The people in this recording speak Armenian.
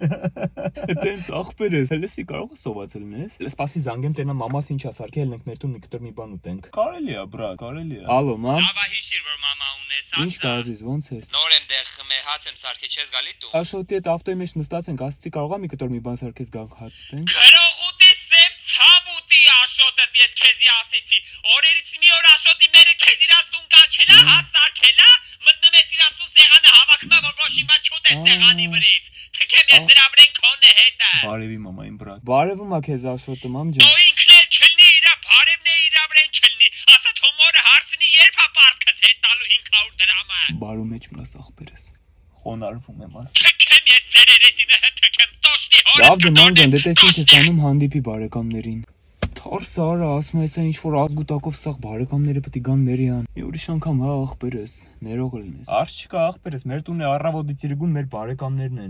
Տենց աղբերս, հելեսի կարող է սոված լնես։ Սպասի զանգեմ տենա մամաս ինչ ասարքի հելնենք մեր տուն մի կտոր մի բան ուտենք։ Կարելի է, բրատ, կարելի է։ Ալո, մամ։ Ava հիշիր որ մամա ունես, Ինչ կա ազիզ, ոնց ես։ Նոր եմ դեղ խմե հաց եմ սարքե չես գալի տուն։ Աշոտի այդ ավտոյի մեջ նստած ենք, ասացի կարողա մի կտոր մի բան սարքես գանք հաց ուտենք։ Գրողուտի սև ցավուտի աշոտը ես քեզի ասեցի։ Օրերից մի օր աշոտի մերը քեզ իրաց տուն կանչելա, հաց սարքելա, մտնում ես իրաց տուն սեղանը հավաքնա, որ ոչ իմ չուտես սեղանի վրից։ Թքեմ ես դրա վրեն քոնը հետը։ Բարևի մամային բրատ։ Բարևում ա քեզ Աշոտը, մամ ջան։ Դու ինքն էլ չլնի իրա բարևն է իրա վրեն չլնի։ Ասա թո մորը հարցնի երբ հա պարկս հետ տալու 500 դրամը։ Բարու մեջ մնաս աղբերս։ Խոնարհվում եմ աս։ Թքեմ ես ծերերեսինը թքեմ տոշնի հորը։ Լավ դե ման ջան, դե տես ինչ ես անում հանդիպի բարեկամներին։ Թարս արա, ասում ես ինչ որ ազգուտակով սաղ բարեկամները պետք է գան մերյան։ Մի ուրիշ անգամ հա աղբերս, ներողը լինես։ Արջ չկա աղբերս, մեր տունը առավոտից իրգուն մեր բարեկամներն են։